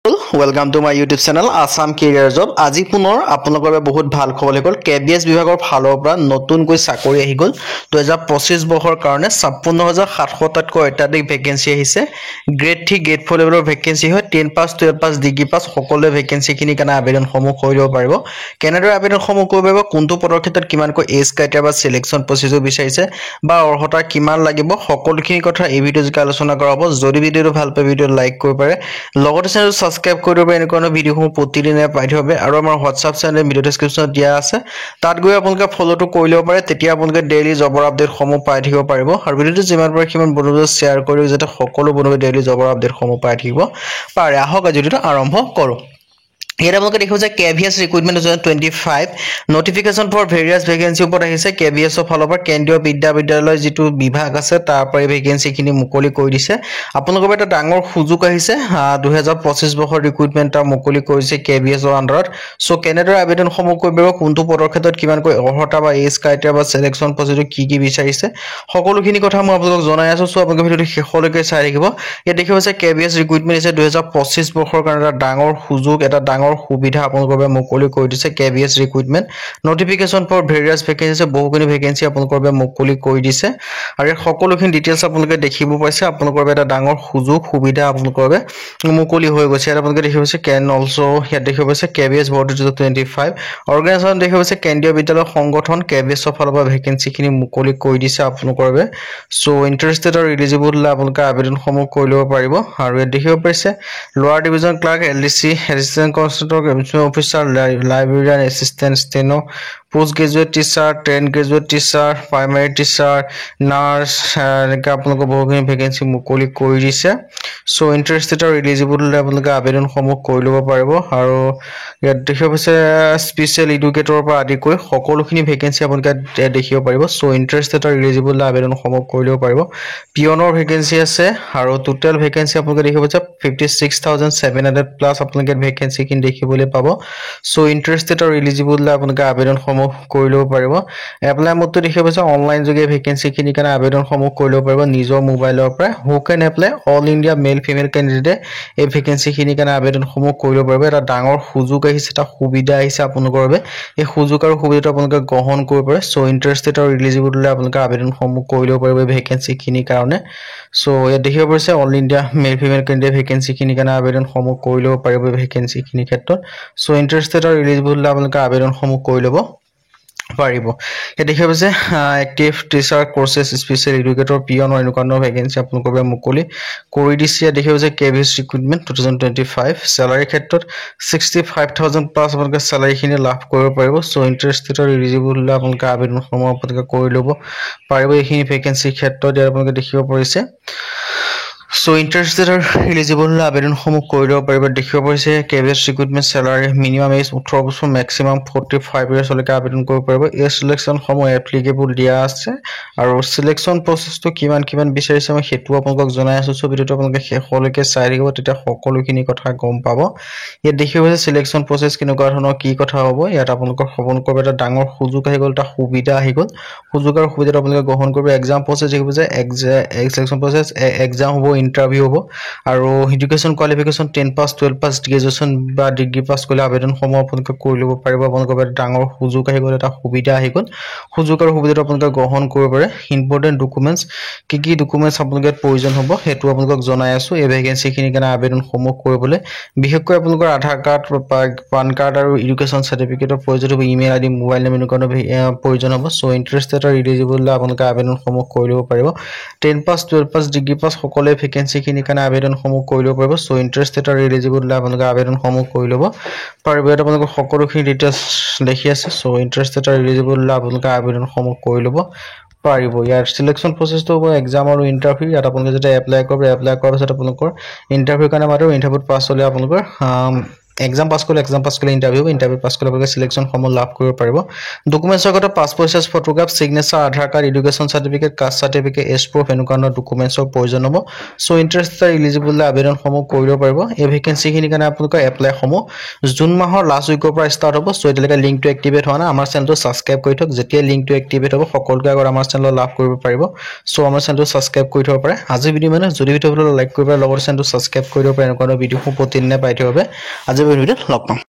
Welcome to my YouTube channel Assam Career Job. আজি পুনৰ আপোনালোকৰ বাবে বহুত ভাল খবৰ হ'ল কেবিএছ বিভাগৰ ফালৰ পৰা নতুনকৈ চাকৰি আহি গ'ল 2025 বৰ্ষৰ কাৰণে 56700 তকৈ অত্যাধিক ভেকেন্সি আহিছে গ্ৰেড 3 গ্ৰেড 4 লেভেলৰ ভেকেন্সি হয় 10 পাছ 12 পাছ ডিগ্ৰী পাছ সকলোৱে ভেকেন্সি খিনি কাৰণে আবেদনসমূহ কৰিব পাৰিব কেনেদৰে আবেদনসমূহ কৰিব পাৰিব কোনটো পদৰ ক্ষেত্ৰত কিমানকৈ এজ ক্ৰাইটেৰিয়া বা সিলেকশন প্ৰসেসৰ বিচাৰিছে বা অৰ্হতা কিমান লাগিব সকলোখিনি কথা এই ভিডিঅ'ত আলোচনা কৰা হ'ব যদি ভিডিঅ'টো ভাল পায় ভিডিঅ' লাইক কৰিব পাৰে লগতে চেনেল সাবস্ক্ৰাইব কৰি দিব এনেকুৱা ভিডিঅ'সমূহ প্ৰতিদিনে পাই থাকিব আৰু আমাৰ WhatsApp চেনেল ভিডিঅ' ডেসক্ৰিপচনত দিয়া আছে তাত গৈ আপোনালোকে ফলোটো কৰি ল'ব পাৰে তেতিয়া আপোনালোকে ডেইলি জবৰ আপডেটসমূহ পাই থাকিব পাৰিব আৰু ভিডিঅ'টো যিমান পাৰে সিমান বন্ধুলৈ শ্বেয়াৰ কৰি যাতে সকলো বন্ধুৱে ডেইলি জবৰ আপডেটসমূহ পাই থাকিব পাৰে আহক আজি ভিডিঅ'টো আৰম্ভ কৰোঁ Here we can see KVS recruitment 2025 notification for various vacancy উপৰ আহিছে KVS ফালৰ পৰা কেন্দ্ৰীয় বিদ্যালয় যেটো বিভাগ আছে তাৰ পৰা ভেকেন্সি খিনি মুকলি কৰি দিছে আপোনালোকৰ এটা ডাঙৰ সুযোগ আহিছে 2025 বৰ্ষৰ ৰিক্ৰুটমেন্ট মুকলি কৰিছে KVS ৰ আন্ডাৰত সো কেনেদৰে আবেদন সমূহ কৰিব কোনটো পদৰ ক্ষেত্ৰত কিমানকৈ অৰ্হতা বা এজ ক্ৰাইটেৰিয়া বা সিলেকশন প্ৰসেসৰ কি বিচাৰিছে সকলোখিনি কথা মই আপোনালোকক জনাই আছো সো আপোনালোকে ভিডিঅটো শেষলৈকে চাই থাকিব এই দেখিব আছে KVS ৰিক্ৰুটমেন্ট আছে 2025 বৰ্ষৰ কাৰণে এটা ডাঙৰ সুযোগ এটা ডাঙৰ সুবিধা আপোনালোকৰ বাবে মুকলি কৰি দিছে KVS recruitment notification for various vacancy বহুখিনি ভেকেন্সি আপোনালোকৰ বাবে মুকলি কৰি দিছে আৰু সকলোখিনি ডিটেইলছ আপোনালোকে দেখিব পাইছে আপোনালোকৰ বাবে এটা ডাঙৰ সুযোগ সুবিধা আপোনালোকৰ বাবে মুকলি হৈ গৈছে আৰু আপোনালোকে দেখিব পাইছে কেন অলসো ইয়াত দেখিব পাইছে KVS বৰ্ড 2025 অৰ্গানাইজেশ্যন দেখিব পাইছে কেন্দ্ৰীয় বিদ্যালয় সংগঠন KVS ৰ ফালৰ পৰা ভেকেন্সি খিনি মুকলি কৰি দিছে আপোনালোকৰ বাবে সো ইন্টাৰেষ্টেড আৰু এলিজিবল আপোনালোকে আবেদনসমূহ কৰি ল'ব পাৰিব আৰু ইয়াত দেখিব পাইছে lower division clerk LDC assistant officer, librarian assistant, steno, postgraduate teacher, trained graduate teacher, primary teacher, nurse, আপোনালোকৰ বহুখিনি ভেকেন্সি মুকলি কৰি দিছে সো ইন্টাৰেষ্টেড আৰু এলিজিবল আপোনালোকে আবেদনসমূহ কৰি ল'ব পাৰিব আৰু ইয়াত দেখিব পাইছে স্পেশাল এডুকেটৰৰ পৰা আদি কৰি সকলোখিনি ভেকেন্সি আপোনালোকে দেখিব পাৰিব সো ইন্টাৰেষ্টেড আৰু এলিজিবল আবেদনসমূহ কৰি ল'ব পাৰিব পিয়নৰ ভেকেন্সি আছে আৰু টোটাল ভেকেন্সি আপোনালোকে দেখিব পাইছে 56700 প্লাস আপোনালোকে ভেকেন্সি কিন দেখিবলৈ পাব সো ইন্টাৰেষ্টেড আৰু এলিজিবল আপোনালোকে আবেদনসমূহ কৰি ল'ব পাৰিব এপ্লাই মোডটো দেখিব পাইছে অনলাইন যোগে ভেকেন্সি কিনি কাৰণে আবেদনসমূহ কৰি ল'ব পাৰিব নিজৰ মোবাইলৰ পৰা who can apply all India male female candidate এই ভেকেন্সি কিনি কাৰণে আবেদনসমূহ কৰি ল'ব পাৰিব এটা ডাঙৰ সুযোগ আহিছে এটা সুবিধা আহিছে আপোনালোকৰ বাবে এই সুযোগ আৰু সুবিধাটো আপোনালোকে গ্ৰহণ কৰিব পাৰে সো ইন্টাৰেষ্টেড আৰু এলিজিবল আপোনালোকে আবেদনসমূহ কৰি ল'ব পাৰিব ভেকেন্সি কিনি কাৰণে সো ইয়াত দেখিব পাইছে all India male female candidate vacancy কিনি কাৰণে আবেদনসমূহ কৰি ল'ব পাৰিব ভেকেন্সি কিনি ক্ষেত্ৰত সো ইন্টাৰেষ্টেড আৰু এলিজিবল আপোনালোকে আবেদনসমূহ কৰি ল'ব পাৰিব এ দেখিব পাইছে active teacher courses special educator peon এনেকুৱা ভেকেন্সি আপোনালোকৰ বাবে মুকলি কৰি দিছে দেখিব পাইছে KVS ৰিক্ৰুটমেন্ট 2025 স্যালাৰি ক্ষেত্ৰত 65000 প্লাস আপোনালোকে স্যালাৰিখিনি লাভ কৰিব পাৰিব সো ইন্টাৰেষ্টেড আৰু এলিজিবল আপোনালোকে আবেদনসমূহ আপোনালোকে কৰি ল'ব পাৰিব এইখিনি ভেকেন্সি ক্ষেত্ৰত আপোনালোকে দেখিব পাৰিছে So interested or eligible আবেদনসমূহ কৰি ল'ব পাৰিব দেখিব পাইছে KVS recruitment salary minimum age 18 বছৰ ম্যাক্সিমাম 45 ইয়াৰ্স লৈকে আবেদন কৰিব পাৰিব এই সিলেকশন সমূহ এপ্লিকেবল দিয়া আছে আৰু সিলেকশন প্ৰসেসটো কিমান বিচাৰিছে মই হেতু আপোনালোকক জনাই আছো সো ভিডিওটো আপোনালোকে শেষলৈকে চাই থাকিব তেতিয়া সকলোখিনি কথা গম পাব ইয়াত দেখিব পাইছে সিলেকশন প্ৰসেস কেনেকুৱা ধৰণৰ কি কথা হ'ব ইয়াত আপোনালোকৰ এটা ডাঙৰ সুযোগ আহি গ'ল এটা সুবিধা আহি গ'ল সুযোগ আৰু সুবিধাটো আপোনালোকে গ্ৰহণ কৰিব এক্সাম প্ৰসেস দেখিব যে সিলেকশন প্ৰসেস এক্সাম হ'ব ইন্টাৰভিউ হ'ব আৰু education qualification 10 pass 12 pass graduation বা ডিগ্ৰী পাস কৰিলে আবেদনসমূহ আপোনালোকে কৰি ল'ব পাৰিব আপোনালোকৰ এটা ডাঙৰ সুযোগ আহি গ'ল এটা সুবিধা আহি গ'ল সুযোগ আৰু সুবিধাটো আপোনালোকে গ্ৰহণ কৰিব পাৰে ইম্পৰ্টেন্ট ডকুমেন্টস কি ডকুমেন্টস আপোনালোকে প্ৰয়োজন হ'ব হেতু আপোনালোকক জনাই আছো এই ভেকেন্সি খিনি কাৰণে আবেদনসমূহ কৰিবলৈ বিশেষকৈ আপোনালোকৰ আধাৰ কাৰ্ড পান কাৰ্ড আৰু এডুকেশন সাৰ্টিফিকেটৰ প্ৰয়োজন হ'ব ইমেইল আইডি মোবাইল নম্বৰ এনেকুৱা প্ৰয়োজন হ'ব সো ইন্টাৰেষ্টেড আৰু এলিজিবল আপোনালোকে আবেদনসমূহ কৰি ল'ব পাৰিব 10 পাস 12 পাস ডিগ্ৰী পাস সকলোৱে ভেকেন্সি কিনি কাৰণে আবেদনসমূহ কৰি ল'ব পাৰিব সো ইন্টাৰেষ্টেড আৰু এলিজিবল আপোনালোকে আবেদনসমূহ কৰি ল'ব পাৰিব এটা আপোনালোকে সকলোখিনি ডিটেইলছ দেখি আছে সো ইন্টাৰেষ্টেড আৰু এলিজিবল আপোনালোকে আবেদনসমূহ কৰি ল'ব পাৰিব ইয়াৰ সিলেকশন প্ৰসেসটো হ'ব এক্সাম আৰু ইন্টাৰভিউ ইয়াত আপোনালোকে যেতিয়া এপ্লাই কৰাৰ পিছত আপোনালোকৰ ইন্টাৰভিউ কাৰণে মাত্ৰ ইন্টাৰভিউত পাছ হ'লে আপোনালোকৰ এক্সাম পাছ কৰিলে ইণ্টাৰভিউ পাছ কৰিলে আপোনালোকে চিলেকশ্যনসমূহ লাভ কৰিব পাৰিব ডকুমেণ্টছৰ কথা passport size photograph signature Aadhaar card education certificate caste certificate age proof এনেকুৱা ডকুমেণ্টছৰ প্ৰয়োজন হ'ব সো ইণ্টাৰেষ্টেড এলিজিবল আবেদনসমূহ কৰিব পাৰিব এই ভেকেন্সিখিনিৰ কাৰণে আপোনালোকৰ এপ্লাইসমূহ জুন মাহৰ লাষ্ট উইকৰ পৰা ষ্টাৰ্ট হ'ব সো এতিয়ালৈকে লিংকটো এক্টিভেট হোৱা নাই আমাৰ চেনেলটো ছাবস্ক্ৰাইব কৰি থওক যেতিয়া লিংকটো এক্টিভেট হ'ব সকলোকে আগত আমাৰ চেনেলত লাভ কৰিব পাৰিব সো আমাৰ চেনেলটো ছাবস্ক্ৰাইব কৰি থব পাৰে আজি ভিডিঅ মানে যদি ভিডিঅ'টো লাইক কৰিব পাৰে লগতে চেনেলটো ছাবস্ক্ৰাইব কৰি দিব পাৰে এনেকুৱা ভিডিঅ'সমূহ প্ৰতিদিনে পাই থাকিব বাবে আজি ভিডিঅ'ত লগ পাম